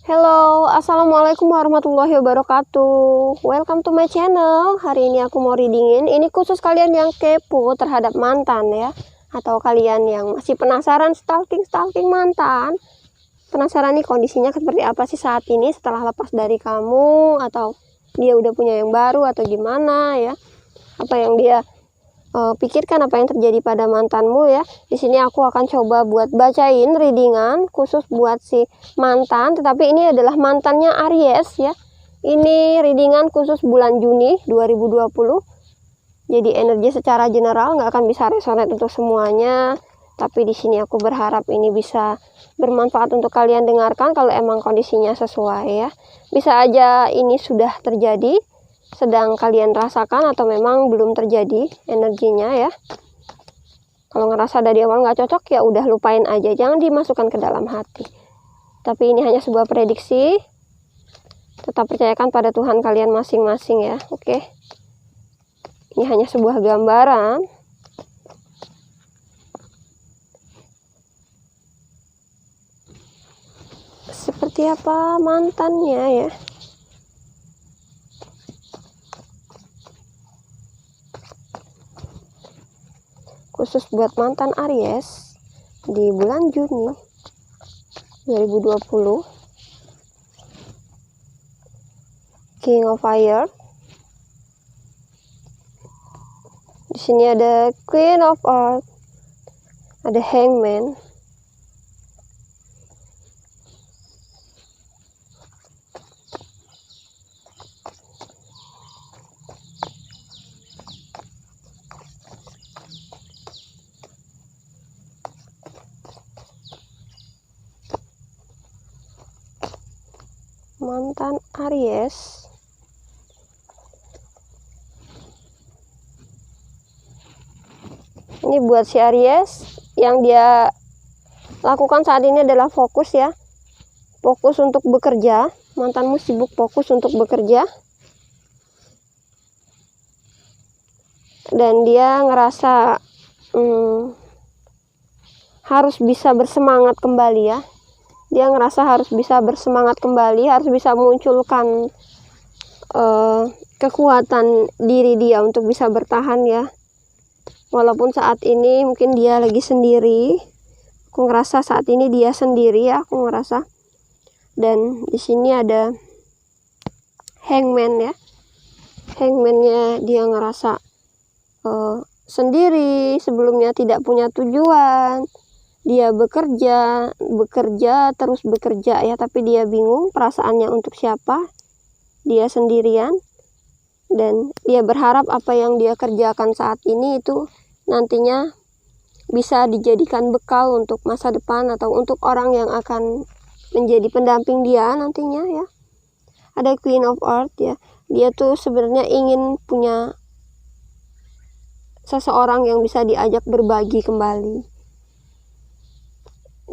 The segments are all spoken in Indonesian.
Hello, assalamualaikum warahmatullahi wabarakatuh. Welcome to my channel. Hari ini aku mau readingin. Ini khusus kalian yang kepo terhadap mantan ya, atau kalian yang masih penasaran stalking mantan. Penasaran nih kondisinya seperti apa sih saat ini setelah lepas dari kamu, atau dia udah punya yang baru atau gimana ya? Apa yang dia pikirkan, apa yang terjadi pada mantanmu ya. Di sini aku akan coba buat bacain readingan khusus buat si mantan, tetapi ini adalah mantannya Aries ya. Ini readingan khusus bulan Juni 2020. Jadi energi secara general nggak akan bisa resonate untuk semuanya, tapi di sini aku berharap ini bisa bermanfaat untuk kalian dengarkan kalau emang kondisinya sesuai ya. Bisa aja ini sudah terjadi, sedang kalian rasakan, atau memang belum terjadi energinya ya. Kalau ngerasa dari awal nggak cocok ya udah lupain aja, jangan dimasukkan ke dalam hati. Tapi ini hanya sebuah prediksi, tetap percayakan pada Tuhan kalian masing-masing ya. Oke, ini hanya sebuah gambaran. Seperti apa mantannya ya. Khusus buat mantan Aries di bulan Juni 2020. King of Fire. Di sini ada Queen of Earth, ada Hangman. Mantan Aries. Ini buat si Aries, yang dia lakukan saat ini adalah fokus ya. Fokus untuk bekerja. Mantanmu sibuk fokus untuk bekerja. Dan dia ngerasa harus bisa bersemangat kembali ya. Dia ngerasa harus bisa bersemangat kembali, harus bisa munculkan kekuatan diri dia untuk bisa bertahan ya. Walaupun saat ini mungkin dia lagi sendiri. Aku ngerasa saat ini dia sendiri ya, aku ngerasa. Dan di sini ada Hangman ya. Hangman-nya dia ngerasa sendiri, sebelumnya tidak punya tujuan. Dia bekerja, terus bekerja ya, tapi dia bingung perasaannya untuk siapa. Dia sendirian, dan dia berharap apa yang dia kerjakan saat ini itu nantinya bisa dijadikan bekal untuk masa depan, atau untuk orang yang akan menjadi pendamping dia nantinya ya. Ada Queen of Earth ya. Dia tuh sebenarnya ingin punya seseorang yang bisa diajak berbagi kembali.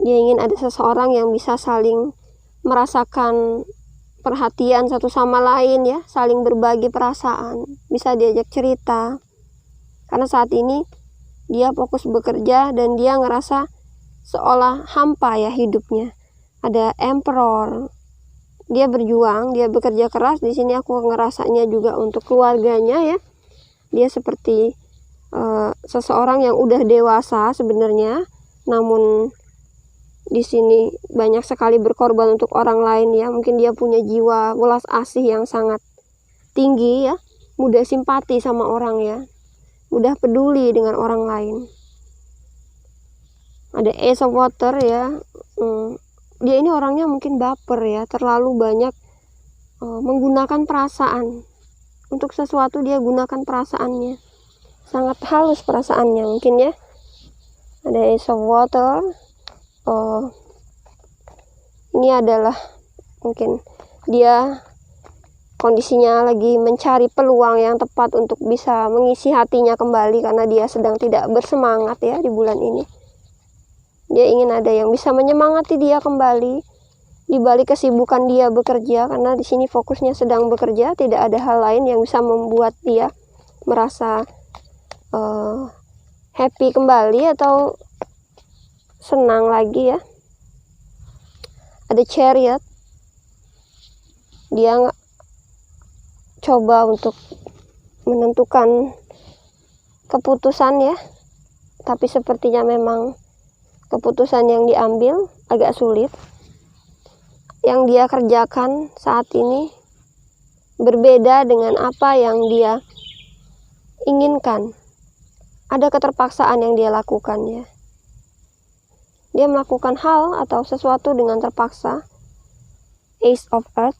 Dia ingin ada seseorang yang bisa saling merasakan perhatian satu sama lain ya, saling berbagi perasaan, bisa diajak cerita. Karena saat ini dia fokus bekerja dan dia ngerasa seolah hampa ya hidupnya. Ada Emperor. Dia berjuang, dia bekerja keras. Di sini aku ngerasanya juga untuk keluarganya ya. Dia seperti seseorang yang udah dewasa sebenarnya, namun di sini banyak sekali berkorban untuk orang lain ya. Mungkin dia punya jiwa welas asih yang sangat tinggi ya, mudah simpati sama orang ya, mudah peduli dengan orang lain. Ada Ace of Water ya. Dia ini orangnya mungkin baper ya, terlalu banyak menggunakan perasaan. Untuk sesuatu dia gunakan perasaannya, sangat halus perasaannya mungkin ya. Ada Ace of Water. Ini adalah mungkin dia kondisinya lagi mencari peluang yang tepat untuk bisa mengisi hatinya kembali, karena dia sedang tidak bersemangat ya di bulan ini. Dia ingin ada yang bisa menyemangati dia kembali di balik kesibukan dia bekerja, karena di sini fokusnya sedang bekerja, tidak ada hal lain yang bisa membuat dia merasa happy kembali atau senang lagi ya. Ada Chariot. dia coba untuk menentukan keputusan ya, tapi sepertinya memang keputusan yang diambil agak sulit. Yang dia kerjakan saat ini berbeda dengan apa yang dia inginkan. Ada keterpaksaan yang dia lakukan ya. Dia melakukan hal atau sesuatu dengan terpaksa. Ace of Earth.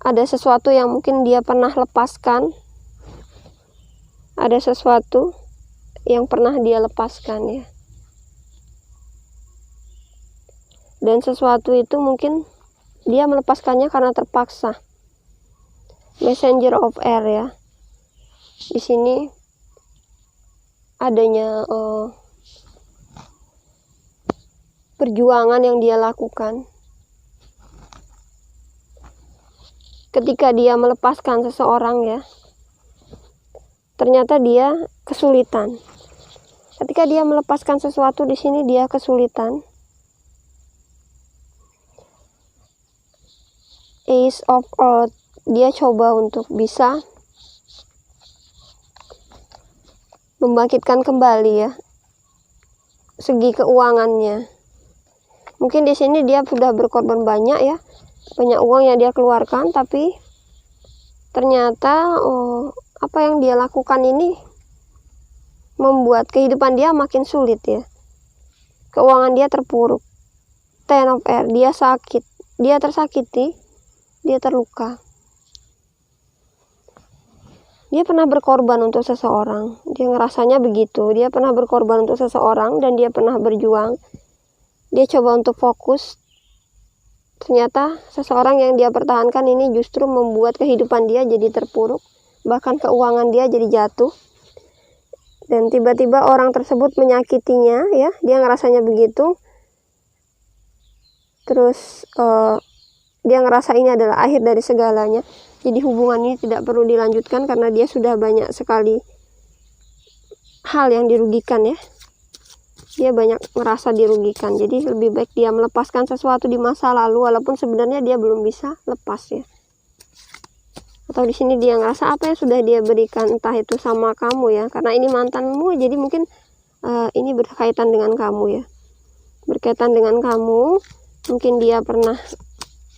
Ada sesuatu yang mungkin dia pernah lepaskan. Ada sesuatu yang pernah dia lepaskan ya. Dan sesuatu itu mungkin dia melepaskannya karena terpaksa. Messenger of Air ya. Di sini adanya perjuangan yang dia lakukan. Ketika dia melepaskan seseorang ya, ternyata dia kesulitan. Ketika dia melepaskan sesuatu di sini dia kesulitan. Ace of Earth, dia coba untuk bisa membangkitkan kembali ya segi keuangannya. Mungkin di sini dia sudah berkorban banyak ya, banyak uang yang dia keluarkan, tapi ternyata apa yang dia lakukan ini membuat kehidupan dia makin sulit ya. Keuangan dia terpuruk. Ten of Air, dia sakit, dia tersakiti, dia terluka. Dia pernah berkorban untuk seseorang, dia ngerasanya begitu. Dia pernah berkorban untuk seseorang dan dia pernah berjuang. Dia coba untuk fokus. Ternyata seseorang yang dia pertahankan ini justru membuat kehidupan dia jadi terpuruk. Bahkan keuangan dia jadi jatuh. Dan tiba-tiba orang tersebut menyakitinya ya, dia ngerasanya begitu. Terus dia ngerasa ini adalah akhir dari segalanya. Jadi hubungan ini tidak perlu dilanjutkan karena dia sudah banyak sekali hal yang dirugikan ya. Dia banyak merasa dirugikan. Jadi lebih baik dia melepaskan sesuatu di masa lalu walaupun sebenarnya dia belum bisa lepas ya. Atau di sini dia ngerasa apa yang sudah dia berikan, entah itu sama kamu ya, karena ini mantanmu, jadi mungkin ini berkaitan dengan kamu ya. Berkaitan dengan kamu, mungkin dia pernah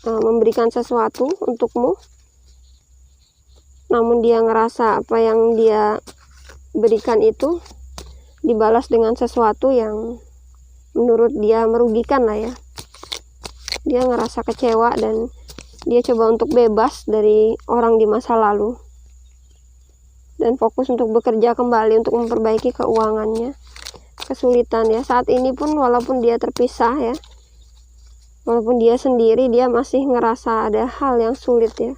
memberikan sesuatu untukmu, namun dia ngerasa apa yang dia berikan itu dibalas dengan sesuatu yang menurut dia merugikan lah ya. Dia ngerasa kecewa dan dia coba untuk bebas dari orang di masa lalu dan fokus untuk bekerja kembali untuk memperbaiki keuangannya. Kesulitan ya saat ini pun, walaupun dia terpisah ya, walaupun dia sendiri, dia masih ngerasa ada hal yang sulit ya.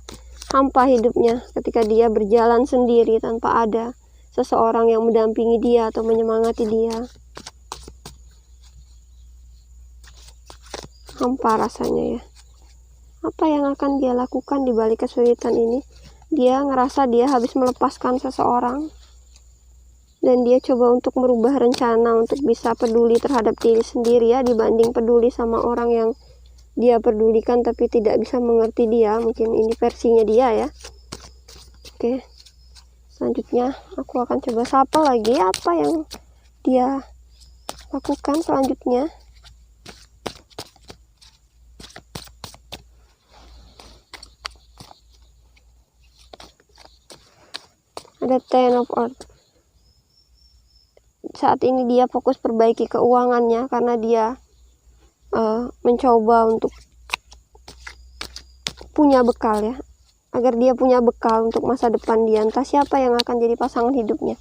Hampa hidupnya ketika dia berjalan sendiri tanpa ada seseorang yang mendampingi dia atau menyemangati dia. Hampa rasanya ya. Apa yang akan dia lakukan di balik kesulitan ini? Dia ngerasa dia habis melepaskan seseorang dan dia coba untuk merubah rencana untuk bisa peduli terhadap diri sendiri ya, dibanding peduli sama orang yang dia pedulikan tapi tidak bisa mengerti dia. Mungkin ini versinya dia ya. Oke. Selanjutnya aku akan coba sapa lagi apa yang dia lakukan selanjutnya. Ada Ten of Earth. Saat ini dia fokus perbaiki keuangannya karena dia mencoba untuk punya bekal ya, agar dia punya bekal untuk masa depan dia, entah siapa yang akan jadi pasangan hidupnya.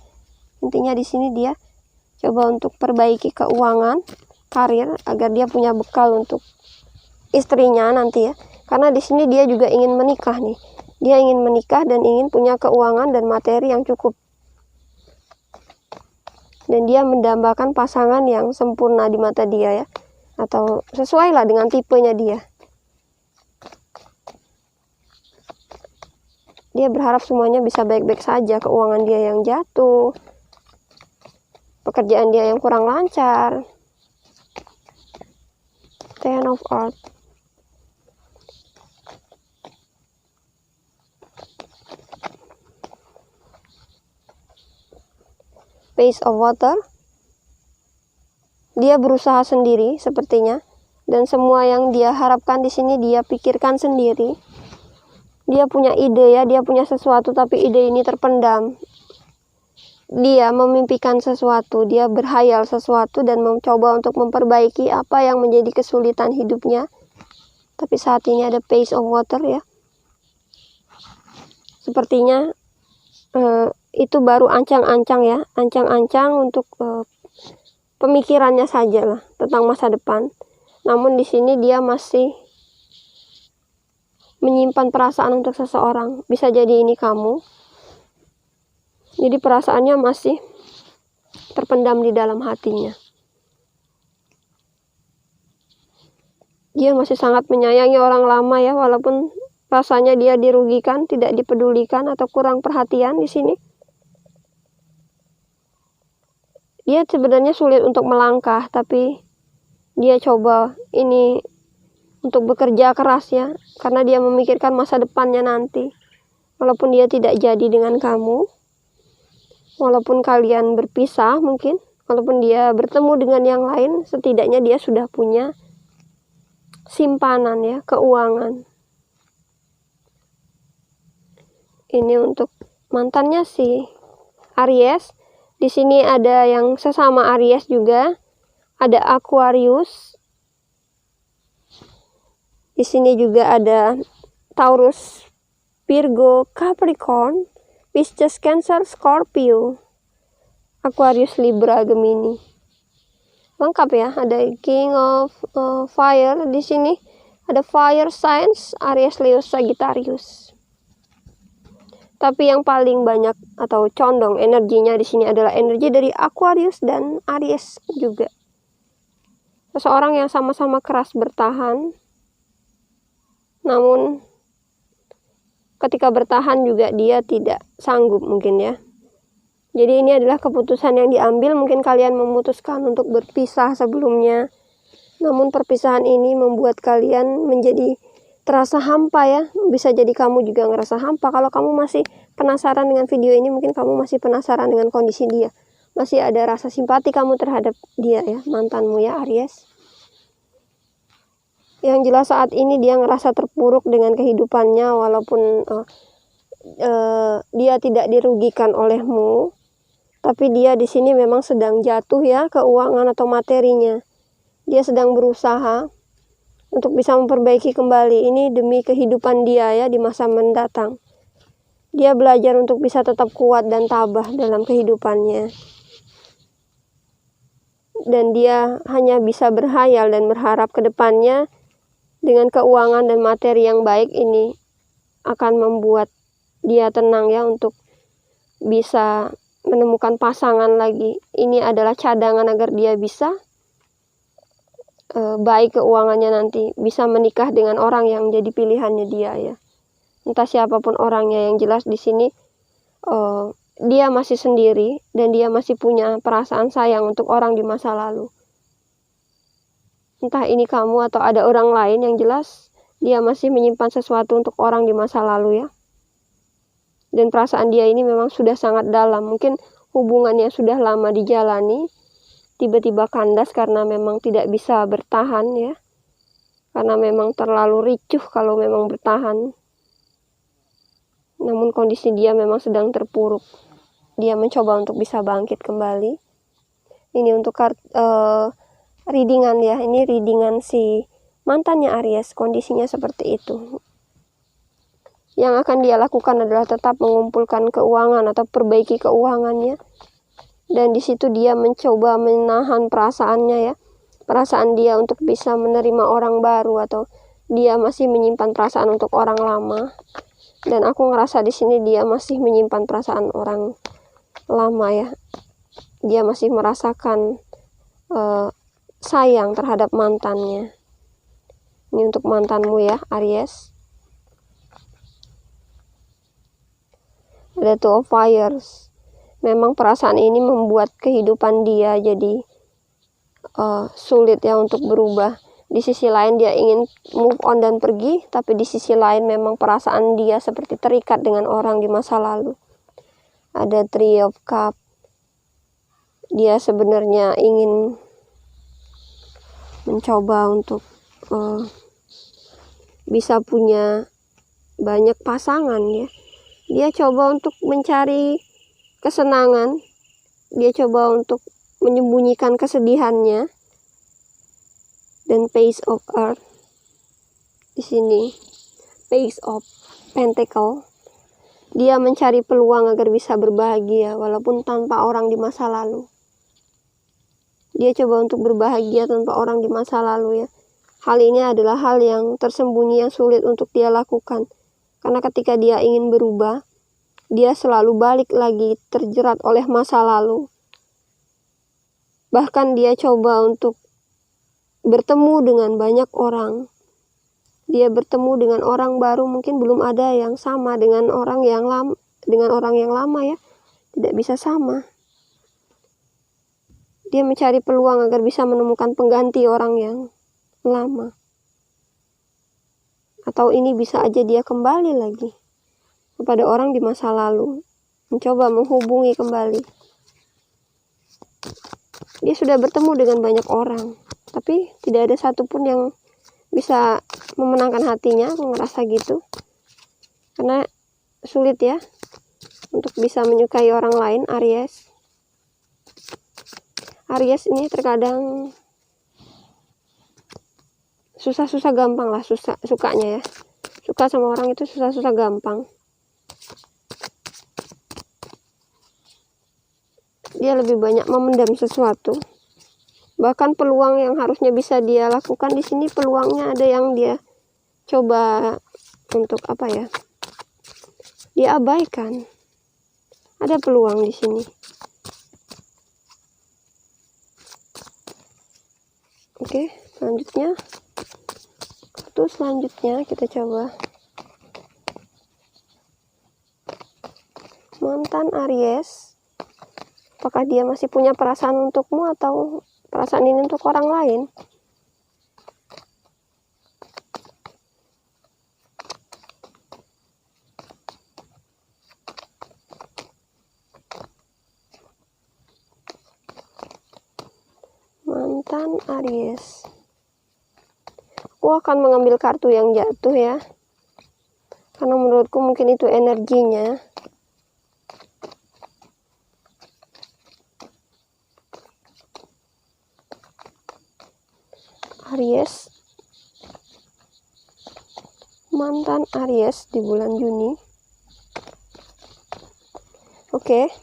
Intinya di sini dia coba untuk perbaiki keuangan, karir, agar dia punya bekal untuk istrinya nanti ya. Karena di sini dia juga ingin menikah nih. Dia ingin menikah dan ingin punya keuangan dan materi yang cukup. Dan dia mendambakan pasangan yang sempurna di mata dia ya, atau sesuai lah dengan tipenya dia. Dia berharap semuanya bisa baik-baik saja, keuangan dia yang jatuh, pekerjaan dia yang kurang lancar. Ten of Earth. Pace of Water. Dia berusaha sendiri sepertinya, dan semua yang dia harapkan di sini dia pikirkan sendiri. Dia punya ide ya, dia punya sesuatu, tapi ide ini terpendam. Dia memimpikan sesuatu, dia berhayal sesuatu dan mencoba untuk memperbaiki apa yang menjadi kesulitan hidupnya. Tapi saat ini ada Pace of Water ya. Sepertinya itu baru ancang-ancang ya, ancang-ancang untuk pemikirannya saja lah tentang masa depan. Namun di sini dia masih menyimpan perasaan untuk seseorang. Bisa jadi ini kamu. Jadi perasaannya masih terpendam di dalam hatinya. Dia masih sangat menyayangi orang lama ya, walaupun rasanya dia dirugikan, tidak dipedulikan atau kurang perhatian di sini. Dia sebenarnya sulit untuk melangkah, tapi dia coba ini untuk bekerja keras ya, karena dia memikirkan masa depannya nanti. Walaupun dia tidak jadi dengan kamu, walaupun kalian berpisah mungkin, walaupun dia bertemu dengan yang lain, setidaknya dia sudah punya simpanan ya, keuangan. Ini untuk mantannya si Aries. Di sini ada yang sesama Aries juga. Ada Aquarius. Di sini juga ada Taurus, Virgo, Capricorn, Pisces, Cancer, Scorpio, Aquarius, Libra, Gemini. Lengkap ya, ada King of Fire di sini. Ada Fire Signs, Aries, Leo, Sagittarius. Tapi yang paling banyak atau condong energinya di sini adalah energi dari Aquarius dan Aries juga. Seseorang yang sama-sama keras bertahan, namun ketika bertahan juga dia tidak sanggup mungkin ya. Jadi ini adalah keputusan yang diambil. Mungkin kalian memutuskan untuk berpisah sebelumnya, namun perpisahan ini membuat kalian menjadi terasa hampa ya. Bisa jadi kamu juga ngerasa hampa. Kalau kamu masih penasaran dengan video ini, mungkin kamu masih penasaran dengan kondisi dia. Masih ada rasa simpati kamu terhadap dia ya, mantanmu ya Aries. Yang jelas saat ini dia ngerasa terpuruk dengan kehidupannya, walaupun dia tidak dirugikan olehmu. Tapi dia di sini memang sedang jatuh ya, keuangan atau materinya. Dia sedang berusaha untuk bisa memperbaiki kembali ini demi kehidupan dia ya di masa mendatang. Dia belajar untuk bisa tetap kuat dan tabah dalam kehidupannya. Dan dia hanya bisa berhayal dan berharap ke depannya dengan keuangan dan materi yang baik ini akan membuat dia tenang ya untuk bisa menemukan pasangan lagi. Ini adalah cadangan agar dia bisa baik keuangannya nanti, bisa menikah dengan orang yang jadi pilihannya dia ya. Entah siapapun orangnya, yang jelas di sini dia masih sendiri dan dia masih punya perasaan sayang untuk orang di masa lalu. Entah ini kamu atau ada orang lain, yang jelas dia masih menyimpan sesuatu untuk orang di masa lalu ya. Dan perasaan dia ini memang sudah sangat dalam. Mungkin hubungannya sudah lama dijalani, tiba-tiba kandas karena memang tidak bisa bertahan ya. Karena memang terlalu ricuh kalau memang bertahan. Namun kondisi dia memang sedang terpuruk. Dia mencoba untuk bisa bangkit kembali. Ini untuk readingan ya. Ini readingan si mantannya Aries. Kondisinya seperti itu. Yang akan dia lakukan adalah tetap mengumpulkan keuangan atau perbaiki keuangannya. Dan di situ dia mencoba menahan perasaannya ya. Perasaan dia untuk bisa menerima orang baru, atau dia masih menyimpan perasaan untuk orang lama. Dan aku ngerasa di sini dia masih menyimpan perasaan orang lama ya. Dia masih merasakan sayang terhadap mantannya. Ini untuk mantanmu ya Aries. Ada Two of Fires. Memang perasaan ini membuat kehidupan dia jadi sulit ya untuk berubah. Di sisi lain dia ingin move on dan pergi, tapi di sisi lain memang perasaan dia seperti terikat dengan orang di masa lalu. Ada Three of Cups. dia sebenarnya ingin mencoba untuk bisa punya banyak pasangan ya. Dia coba untuk mencari kesenangan, dia coba untuk menyembunyikan kesedihannya. Dan Page of Earth di sini, Page of Pentacle, dia mencari peluang agar bisa berbahagia walaupun tanpa orang di masa lalu. Dia coba untuk berbahagia tanpa orang di masa lalu ya. Hal ini adalah hal yang tersembunyi, yang sulit untuk dia lakukan. Karena ketika dia ingin berubah, dia selalu balik lagi terjerat oleh masa lalu. Bahkan dia coba untuk bertemu dengan banyak orang. Dia bertemu dengan orang baru, mungkin belum ada yang sama dengan orang yang lama ya. Tidak bisa sama. Dia mencari peluang agar bisa menemukan pengganti orang yang lama. Atau ini bisa aja dia kembali lagi kepada orang di masa lalu, mencoba menghubungi kembali. Dia sudah bertemu dengan banyak orang, tapi tidak ada satupun yang bisa memenangkan hatinya. Aku ngerasa gitu, karena sulit ya untuk bisa menyukai orang lain. Aries ini terkadang susah-susah gampang lah, sukanya ya. Suka sama orang itu susah-susah gampang. Dia lebih banyak memendam sesuatu. Bahkan peluang yang harusnya bisa dia lakukan di sini, peluangnya ada yang dia coba untuk dia abaikan. Ada peluang di sini. Oke, selanjutnya kita coba mantan Aries. Apakah dia masih punya perasaan untukmu atau perasaan ini untuk orang lain? Mantan Aries. Aku akan mengambil kartu yang jatuh ya, karena menurutku mungkin itu energinya. Aries, mantan Aries di bulan Juni. Oke.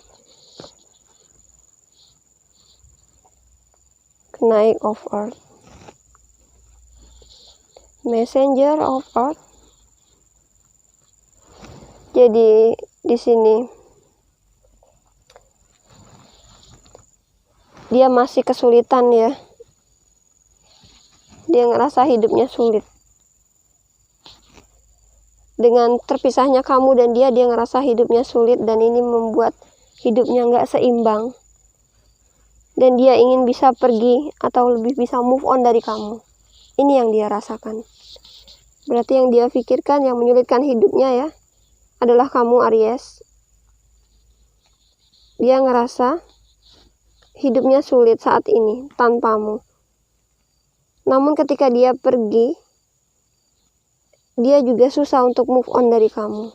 Knight of Earth, Messenger of Earth. Jadi di sini dia masih kesulitan ya. Dia ngerasa hidupnya sulit. Dengan terpisahnya kamu dan dia ngerasa hidupnya sulit, dan ini membuat hidupnya nggak seimbang. Dan dia ingin bisa pergi atau lebih bisa move on dari kamu. Ini yang dia rasakan. Berarti yang dia pikirkan, yang menyulitkan hidupnya ya, adalah kamu Aries. Dia ngerasa hidupnya sulit saat ini tanpamu. Namun ketika dia pergi, dia juga susah untuk move on dari kamu.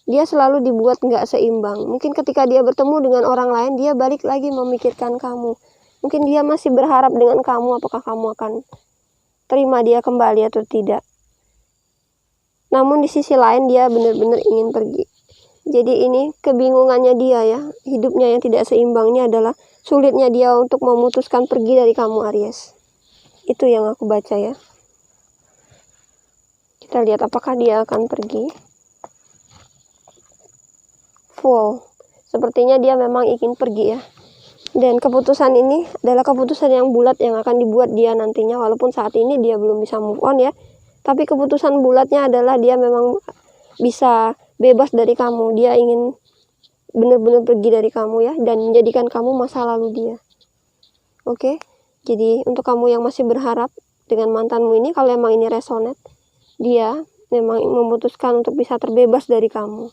Dia selalu dibuat nggak seimbang. Mungkin ketika dia bertemu dengan orang lain, dia balik lagi memikirkan kamu. Mungkin dia masih berharap dengan kamu, apakah kamu akan terima dia kembali atau tidak. Namun di sisi lain dia benar-benar ingin pergi. Jadi ini kebingungannya dia ya. Hidupnya yang tidak seimbang ini adalah sulitnya dia untuk memutuskan pergi dari kamu Aries. Itu yang aku baca ya. Kita lihat apakah dia akan pergi. Fool. Sepertinya dia memang ingin pergi ya. Dan keputusan ini adalah keputusan yang bulat yang akan dibuat dia nantinya. Walaupun saat ini dia belum bisa move on ya. Tapi keputusan bulatnya adalah dia memang bisa bebas dari kamu. Dia ingin benar-benar pergi dari kamu ya. Dan menjadikan kamu masa lalu dia. Oke. Jadi untuk kamu yang masih berharap dengan mantanmu ini, kalau emang ini resonate, dia memang memutuskan untuk bisa terbebas dari kamu.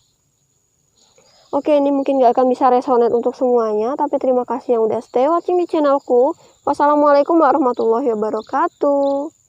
Oke, ini mungkin nggak akan bisa resonate untuk semuanya, tapi terima kasih yang udah stay watching di channelku. Wassalamualaikum warahmatullahi wabarakatuh.